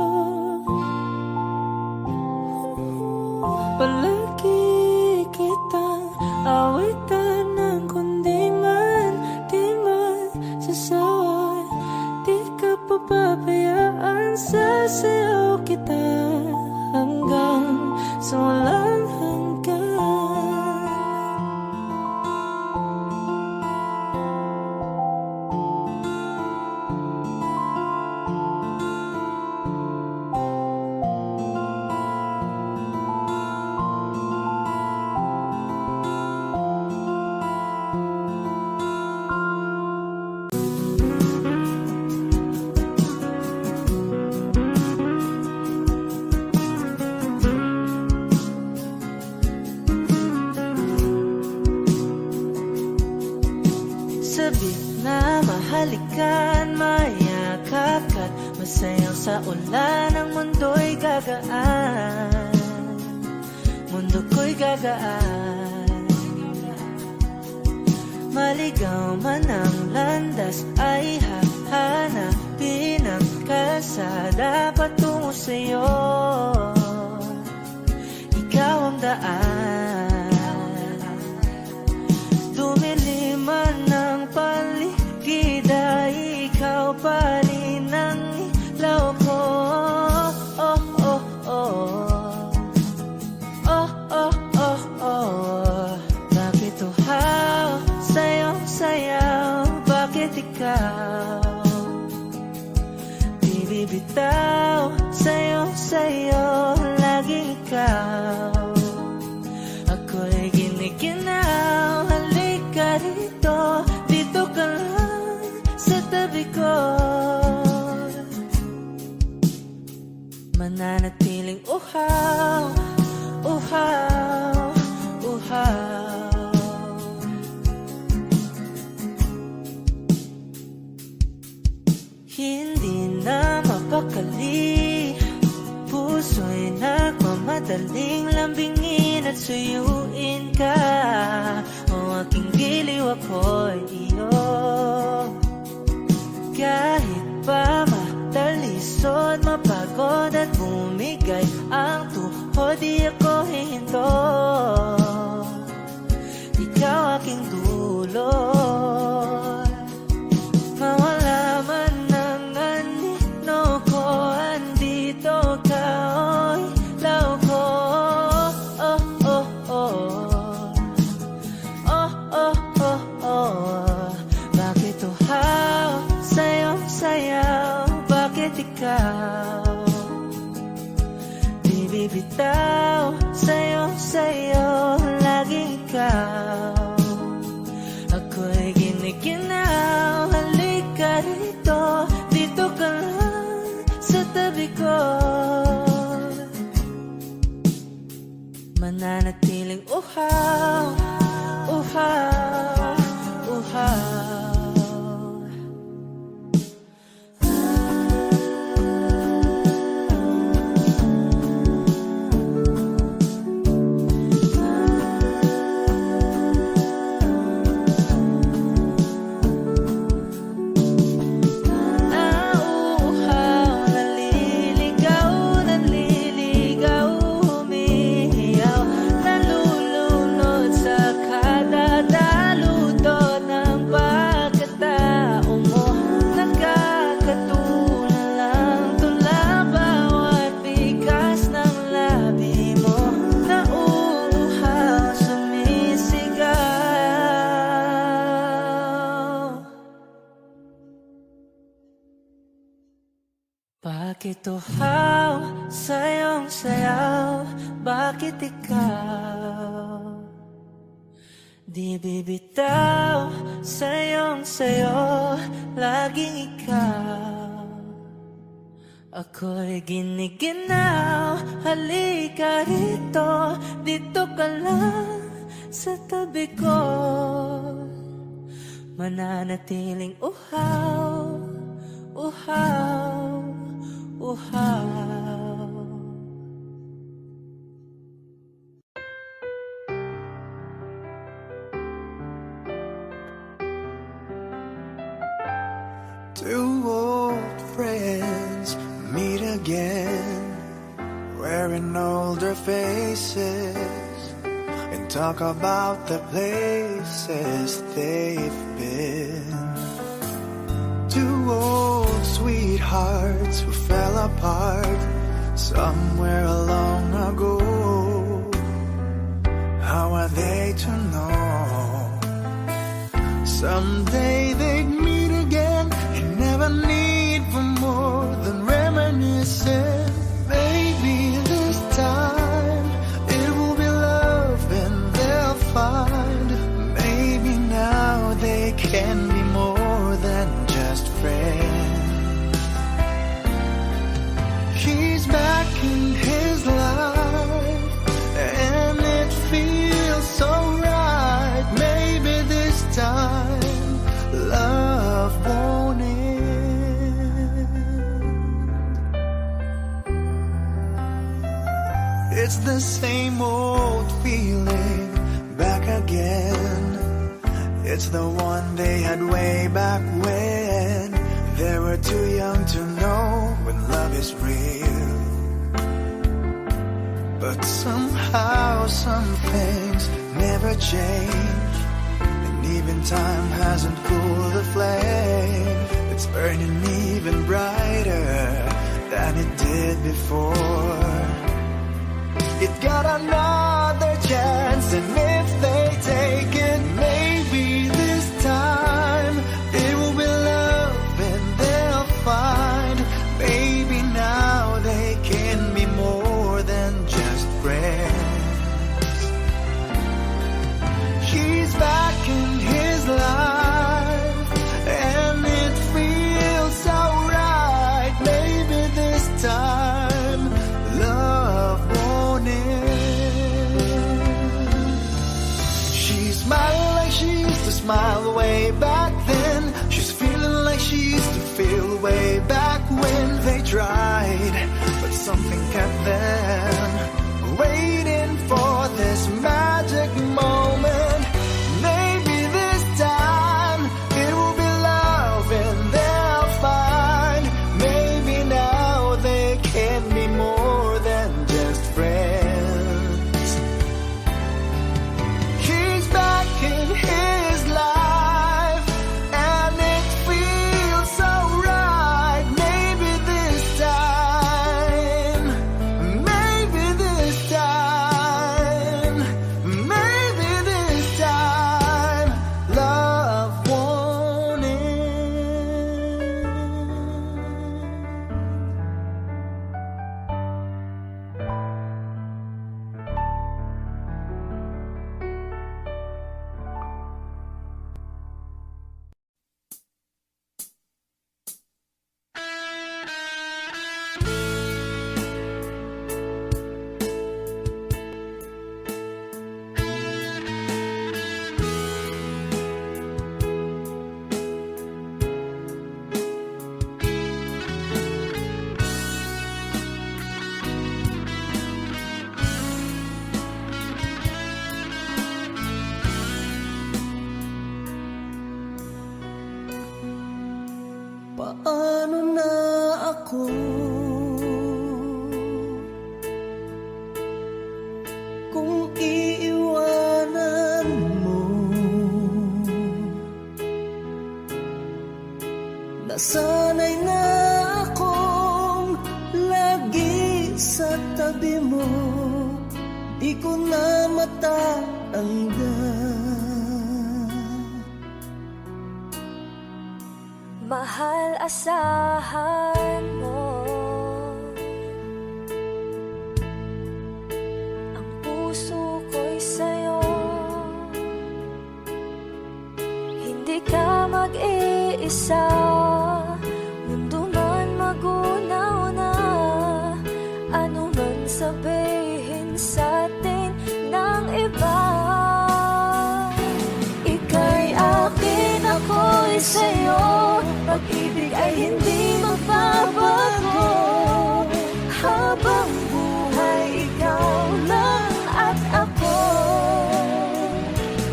Palagi kitang awitan ng kundi man di magsasawa. Di ka papabayaan, sasayaw kita hanggang sa walang hanggan. Sabi na mahalikan, mayakap ka't masayang sa ulan. Ang mundo'y gagaan, mundo ko'y gagaan. Maligaw man ang landas ay hahanapin ang kalsada patungo sa'yo. Ikaw ang daan, dumilim man ang paligid ay ikaw pa rin ang ilaw ko. Oh, oh, oh. Oh, oh, oh, oh. Bakit uhaw sa'yong sayaw? Bakit ikaw di bibitaw? Sa'yong sayo, laging ikaw. Ako'y giniginaw, halika rito, dito ka lang sa tabi ko. Mananatiling uhaw, uhaw, uhaw. Hindi na mapakali, puso'y nagmamadaling lambingin at suyuin ka. O aking giliw, ako'y iyo. Kahit pa matalisod, mapagod at bumigay ang tuhod, di ako hihinto. Ikaw aking dulot, mawala man ang anino ko, andito ka, oy, law ko. Oh, oh, oh. Oh, oh, oh, oh. Bakit uhaw sa'yo? likod, mananatiling uhaw, uhaw, uhaw. Bakit uhaw sa iyong sayaw? Bakit ikaw di bibitaw sa iyong sayo? Laging ikaw, ako'y giniginaw. Halika rito, dito ka lang sa tabi ko, mananatiling uhaw, uhaw, uhaw. Two old friends meet again, wearing older faces, and talk about the places they've been. Two old sweethearts who fell apart somewhere long ago. How are they to know? Someday they'd meet again and never need for more than reminiscing. Maybe this time it will be love and they'll find. Maybe now they can be more than just friends. He's back in his life and it feels so right. Maybe this time love won't end. It's the same old feeling back again. It's the one they had way back when they were too young to know when love is real. But somehow some things never change, and even time hasn't cooled the flame. It's burning even brighter than it did before. It got another chance, and if they take it, maybe this time it will be love and they'll find. Maybe now they can be more than just friends. He's back in his life and it feels so right. Maybe this time love won't end. She's smiling like she used to smile way back then. She's feeling like she used to feel way back when they tried, but something kept them waiting for this magic moment. Maybe this time it will be love and they'll find. Maybe now they can be more than just friends. He's back in his life and it feels so right. Maybe this time, maybe this time Paano na ako? Kung iiwanan mo, nasanay na akong lagi sa tabi mo, di ko na matanggal. Mahal, asahan mo ang puso ko'y sa'yo. Hindi ka mag-iisa, mundo man magunaw na, ano man sabihin sa'tin ng iba. Ika'y akin, ako'y sa'yo. Pag-ibig ay hindi magbabago, habang buhay ikaw lang at ako.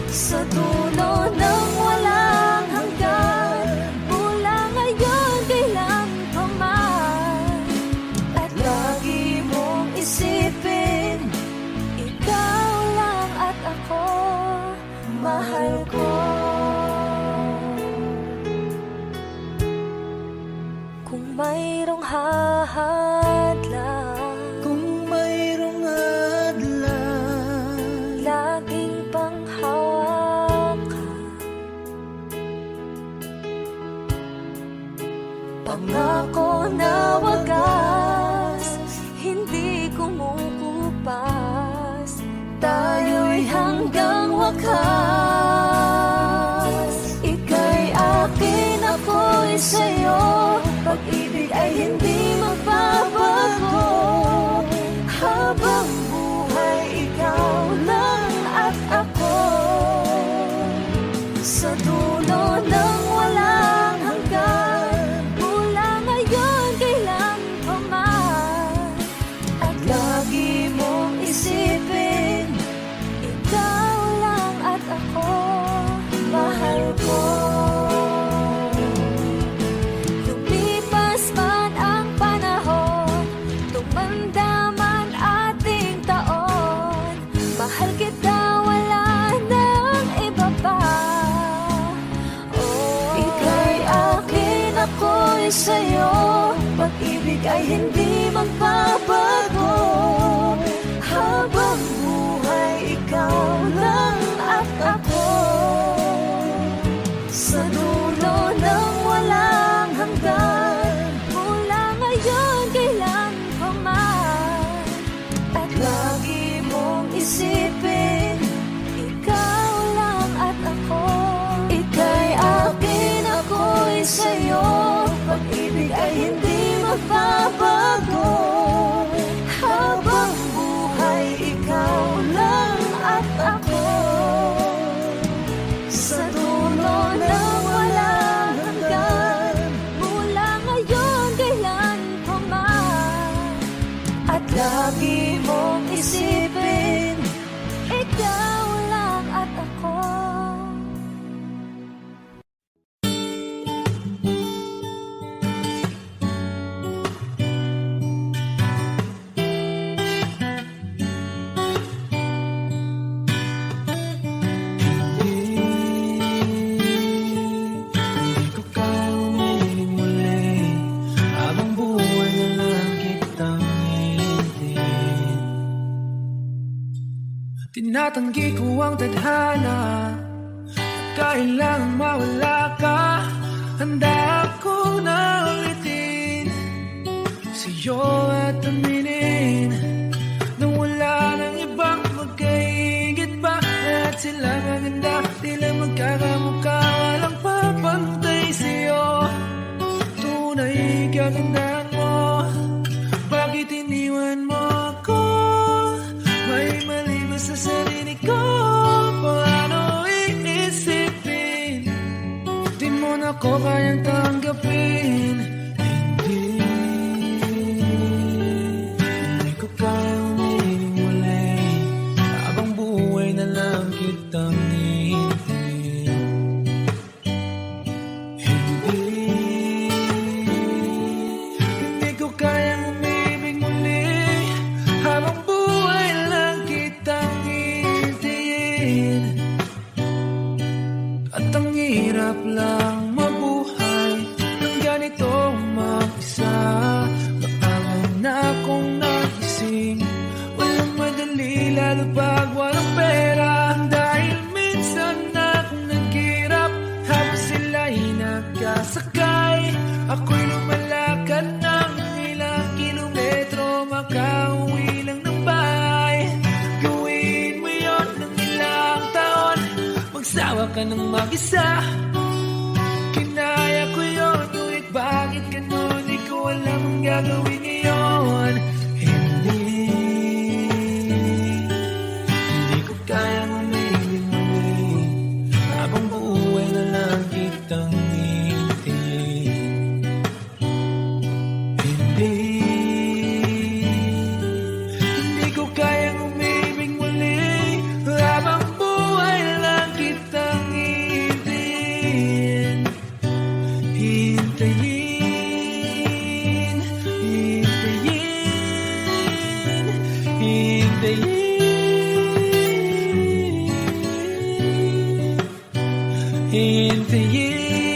Sa dulo ng walang hanggan, mula ngayon kailan pa man, at lagi mong isipin, ikaw lang at ako, mahal ko. Kung mayroong hadlang, Kung mayroong hadlang, laging panghawakan, pangako na wagas, hindi kumukupas, tayo'y hanggang wakas. Ika'y akin, ako'y sa'yo. Pag-ibig ay hindi magbabago, habang buhay ikaw lang at ako. Sa dulo ng walang hanggan, mula ngayon kailan pa man, at lagi mong isipin, ikaw lang at ako, mahal ko. Sa'yo, pag-ibig ay hindi magbabago, habang buhay ikaw lang at ako. Sa dulo ng walang hanggan, mula ngayon kailan pa man, at lagi mong isipin, ikaw lang at ako. Ika'y akin, ako'y sa'yo. Pag-ibig ay hindi magbabago, habang buhay ikaw lang at ako. Sa dulo ng walang hanggan, mula ngayon kailan pa man, at lagi mong isipin, ikaw lang at ako. Tinatanggi ko ang tadhana, kailangang mawala ka. Handa ako na ulitin sa'yo at aminin na wala nang ibang magkaigit pa. At sila maganda, tila magkakamukha, walang papantay sa'yo. Tunay kagandahan mo, bakit iniwan mo ako? May mali ba sa sarili ko? Paano iisipin? Di mo na ko kayang tanggapin. Hindi ko kayang umiling muli, habang buhay na lang kitang hihintayin. At ang hirap lang mabuhay ng ganito mag-isa. Maaga na akong nagising, walang madali lalo pag walang pera. Dahil minsan na akong naghirap habang sila'y nagkasakay. Ako'y lumalakad ng ilang kilometro, makauwi lang ng bahay. Gawin mo yon ng ilang taon, magsawa ka ng mag-isa. Kinaya ko yun, ngunit bakit ganun? Di ko alam ang gagawin ngayon. Hindi ko kayang umibig muli, habang buhay na lang kitang hintayin. Hindi ko kayang umibig muli, habang buhay na lang kitang hintayin. Hintayin, hintayin, hintayin.